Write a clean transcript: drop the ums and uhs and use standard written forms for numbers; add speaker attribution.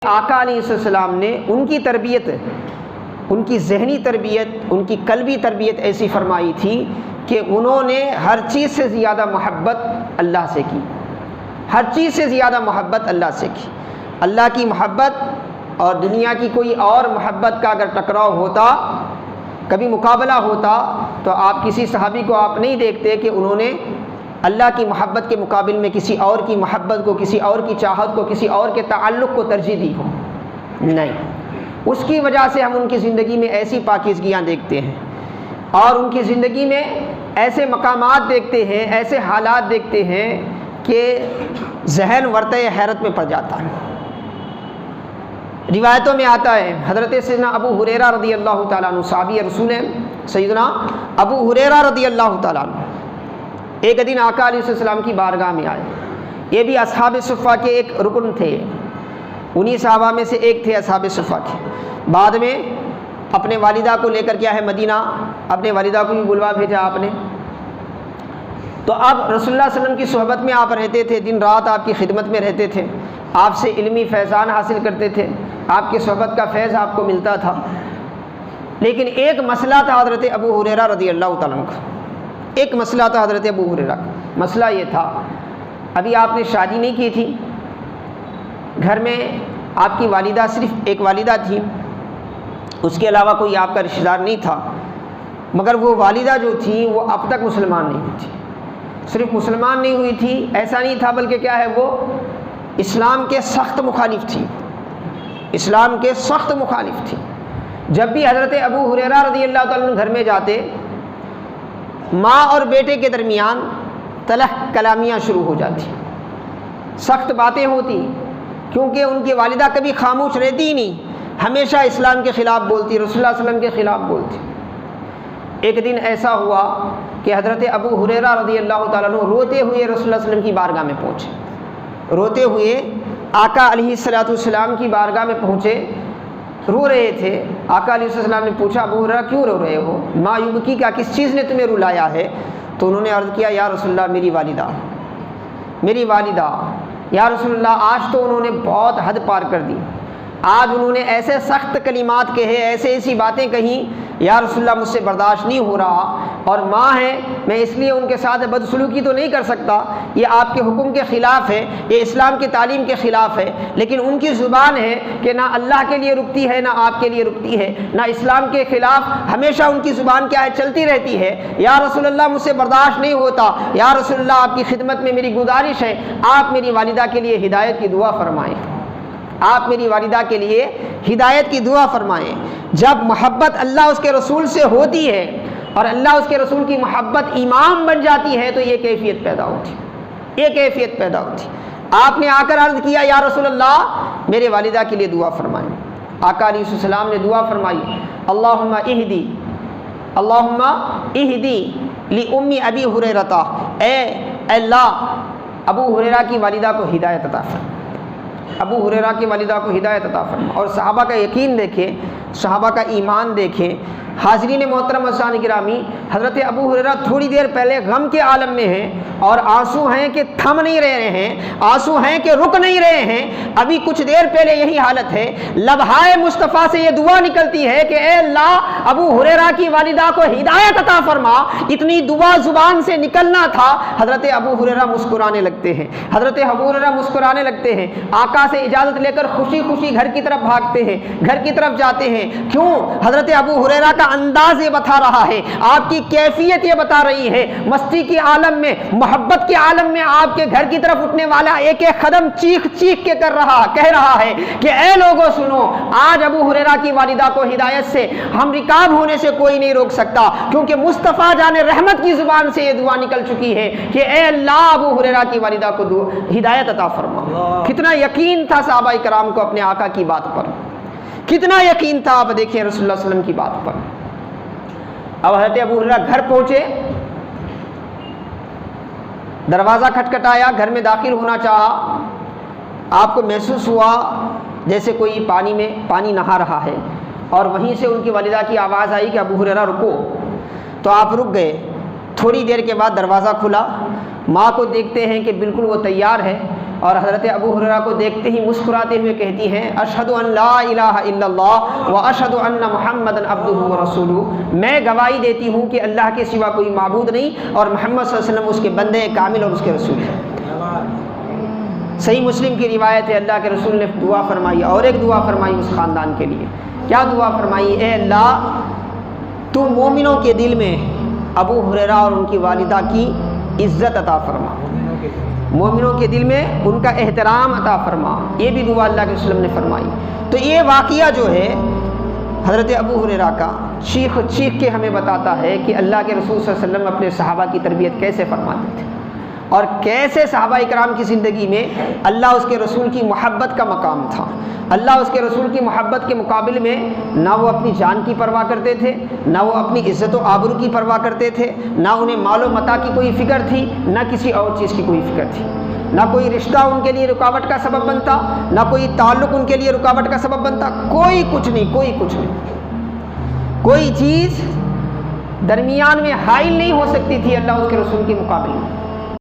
Speaker 1: آقا علیہ السلام نے ان کی تربیت، ان کی ذہنی تربیت، ان کی قلبی تربیت ایسی فرمائی تھی کہ انہوں نے ہر چیز سے زیادہ محبت اللہ سے کی، ہر چیز سے زیادہ محبت اللہ سے کی۔ اللہ کی محبت اور دنیا کی کوئی اور محبت کا اگر ٹکراؤ ہوتا، کبھی مقابلہ ہوتا، تو آپ کسی صحابی کو آپ نہیں دیکھتے کہ انہوں نے اللہ کی محبت کے مقابل میں کسی اور کی محبت کو، کسی اور کی چاہت کو، کسی اور کے تعلق کو ترجیح دی ہو، نہیں۔ اس کی وجہ سے ہم ان کی زندگی میں ایسی پاکیزگیاں دیکھتے ہیں اور ان کی زندگی میں ایسے مقامات دیکھتے ہیں، ایسے حالات دیکھتے ہیں کہ ذہن ورطۂ حیرت میں پڑ جاتا ہے۔ روایتوں میں آتا ہے، حضرت سیدنا ابو ہریرہ رضی اللہ تعالیٰ عنہ، صحابی رسول ہیں سیدنا ابو ہریرہ رضی اللہ تعالیٰ عنہ، ایک دن آقا علیہ السلام کی بارگاہ میں آئے۔ یہ بھی اصحاب صفہ کے ایک رکن تھے، انہی صحابہ میں سے ایک تھے اصحاب صفہ کے۔ بعد میں اپنے والدہ کو لے کر کیا ہے مدینہ، اپنے والدہ کو بھی بلوا بھیجا آپ نے۔ تو اب رسول اللہ صلی اللہ علیہ وسلم کی صحبت میں آپ رہتے تھے، دن رات آپ کی خدمت میں رہتے تھے، آپ سے علمی فیضان حاصل کرتے تھے، آپ کی صحبت کا فیض آپ کو ملتا تھا۔ لیکن ایک مسئلہ تھا حضرت ابو ہریرہ رضی اللہ تعالیٰ عنہ کا، ایک مسئلہ تھا حضرت ابو ہریرہ کا۔ مسئلہ یہ تھا، ابھی آپ نے شادی نہیں کی تھی، گھر میں آپ کی والدہ، صرف ایک والدہ تھی، اس کے علاوہ کوئی آپ کا رشتہ دار نہیں تھا، مگر وہ والدہ جو تھی وہ اب تک مسلمان نہیں ہوئی تھی۔ صرف مسلمان نہیں ہوئی تھی ایسا نہیں تھا، بلکہ کیا ہے، وہ اسلام کے سخت مخالف تھی، اسلام کے سخت مخالف تھی۔ جب بھی حضرت ابو ہریرہ رضی اللہ تعالیٰ عنہ گھر میں جاتے، ماں اور بیٹے کے درمیان تلخ کلامیاں شروع ہو جاتی، سخت باتیں ہوتی، کیونکہ ان کی والدہ کبھی خاموش رہتی ہی نہیں، ہمیشہ اسلام کے خلاف بولتی، رسول اللہ صلی اللہ علیہ وسلم کے خلاف بولتی۔ ایک دن ایسا ہوا کہ حضرت ابو ہریرہ رضی اللہ تعالیٰ عنہ روتے ہوئے رسول اللہ صلی اللہ علیہ وسلم کی بارگاہ میں پہنچے، روتے ہوئے آقا علیہ السلام کی بارگاہ میں پہنچے، رو رہے تھے۔ آقا علیہ السلام نے پوچھا، ابو ہریرہ کیوں رو رہے ہو، ما یبکی کا، کس چیز نے تمہیں رلایا ہے؟ تو انہوں نے عرض کیا، یا رسول اللہ میری والدہ، میری والدہ، یا رسول اللہ آج تو انہوں نے بہت حد پار کر دی، آج انہوں نے ایسے سخت کلمات کہے، ایسی باتیں کہیں، یا رسول اللہ مجھ سے برداشت نہیں ہو رہا، اور ماں ہے، میں اس لیے ان کے ساتھ بدسلوکی تو نہیں کر سکتا، یہ آپ کے حکم کے خلاف ہے، یہ اسلام کی تعلیم کے خلاف ہے، لیکن ان کی زبان ہے کہ نہ اللہ کے لیے رکتی ہے، نہ آپ کے لیے رکتی ہے، نہ اسلام کے خلاف، ہمیشہ ان کی زبان کیا ہے، چلتی رہتی ہے۔ یا رسول اللہ مجھ سے برداشت نہیں ہوتا، یا رسول اللہ آپ کی خدمت میں میری گزارش ہے، آپ میری والدہ کے لیے ہدایت کی دعا فرمائیں، آپ میری والدہ کے لیے ہدایت کی دعا فرمائیں۔ جب محبت اللہ اس کے رسول سے ہوتی ہے اور اللہ اس کے رسول کی محبت ایمان بن جاتی ہے، تو یہ کیفیت پیدا ہوتی، یہ کیفیت پیدا ہوتی۔ آپ نے آ کر عرض کیا، یا رسول اللہ میرے والدہ کے لیے دعا فرمائیں۔ آقا علیہ السلام نے دعا فرمائی، اللہم اہدی، اللہم اہدی لأم ابی ہریرہ، اے اللہ ابو ہریرہ کی والدہ کو ہدایت عطا فرما، ابو ہریرہ کی والدہ کو ہدایت عطا فرما۔ اور صحابہ کا یقین دیکھیں، صحابہ کا ایمان دیکھیں۔ حاضرین محترم عزیزان گرامی، حضرت ابو ہریرہ تھوڑی دیر پہلے غم کے عالم میں ہیں، اور آنسو ہیں کہ تھم نہیں رہے ہیں، آنسو ہیں کہ رک نہیں رہے ہیں۔ ابھی کچھ دیر پہلے یہی حالت ہے، لبہائے مصطفیٰ سے یہ دعا نکلتی ہے کہ اے اللہ ابو ہریرہ کی والدہ کو ہدایت عطا فرما۔ اتنی دعا زبان سے نکلنا تھا، حضرت ابو ہریرہ مسکرانے لگتے ہیں، حضرت ابو ہریرہ مسکرانے لگتے ہیں، آقا سے اجازت لے کر خوشی خوشی گھر کی طرف بھاگتے ہیں، گھر کی طرف جاتے ہیں۔ کیوں؟ حضرت ابو ہریرہ کا انداز یہ بتا رہا ہے، آپ کی کیفیت یہ بتا رہی ہے، مستی کے عالم میں، محبت کے عالم میں آپ کے گھر کی طرف اٹھنے والا ایک ایک قدم چیخ چیخ کے کہہ رہا ہے کہ اے لوگو سنو، آج ابو ہریرہ کی والدہ کو ہدایت سے ہم رکاب ہونے سے کوئی نہیں روک سکتا، کیونکہ مصطفیٰ جان رحمت کی زبان سے یہ دعا نکل چکی ہے کہ اے اللہ ابو ہریرہ کی والدہ کو ہدایت عطا فرما۔ کتنا یقین تھا صحابہ کرام کو اپنے آقا کی بات پر، کتنا یقین تھا، آپ دیکھیں رسول اللہ صلی اللہ علیہ وسلم کی بات پر۔ اب حضرت ابو ہریرہ گھر پہنچے، دروازہ کھٹکھٹایا، گھر میں داخل ہونا چاہا، آپ کو محسوس ہوا جیسے کوئی پانی نہا رہا ہے، اور وہیں سے ان کی والدہ کی آواز آئی کہ ابو ہریرہ رکو، تو آپ رک گئے۔ تھوڑی دیر کے بعد دروازہ کھلا، ماں کو دیکھتے ہیں کہ بالکل وہ تیار ہے، اور حضرت ابو ہریرہ کو دیکھتے ہی مسکراتے ہوئے کہتی ہیں اشہد ان لا الہ الا اللہ و اشہد ان محمدًا عبدہ و رسولہ، میں گواہی دیتی ہوں کہ اللہ کے سوا کوئی معبود نہیں اور محمد صلی اللہ علیہ وسلم اس کے بندے کامل اور اس کے رسول ہیں۔ صحیح مسلم کی روایت ہے، اللہ کے رسول نے دعا فرمائی اور ایک دعا فرمائی اس خاندان کے لیے۔ کیا دعا فرمائی؟ اے اللہ تو مومنوں کے دل میں ابو ہریرہ اور ان کی والدہ کی عزت عطا فرما، مومنوں کے دل میں ان کا احترام عطا فرما، یہ بھی دعا اللہ کے رسول نے فرمائی۔ تو یہ واقعہ جو ہے حضرت ابو ہریرہ کا چیخ چیخ کے ہمیں بتاتا ہے کہ اللہ کے رسول صلی اللہ علیہ وسلم اپنے صحابہ کی تربیت کیسے فرماتے تھے اور کیسے صحابہ اکرام کی زندگی میں اللہ اس کے رسول کی محبت کا مقام تھا۔ اللہ اس کے رسول کی محبت کے مقابل میں نہ وہ اپنی جان کی پرواہ کرتے تھے، نہ وہ اپنی عزت و آبرو کی پرواہ کرتے تھے، نہ انہیں مال و متاع کی کوئی فکر تھی، نہ کسی اور چیز کی کوئی فکر تھی، نہ کوئی رشتہ ان کے لیے رکاوٹ کا سبب بنتا، نہ کوئی تعلق ان کے لیے رکاوٹ کا سبب بنتا، کوئی کچھ نہیں، کوئی کچھ نہیں، کوئی چیز درمیان میں حائل نہیں ہو سکتی تھی اللہ اس کے رسول کے مقابل میں۔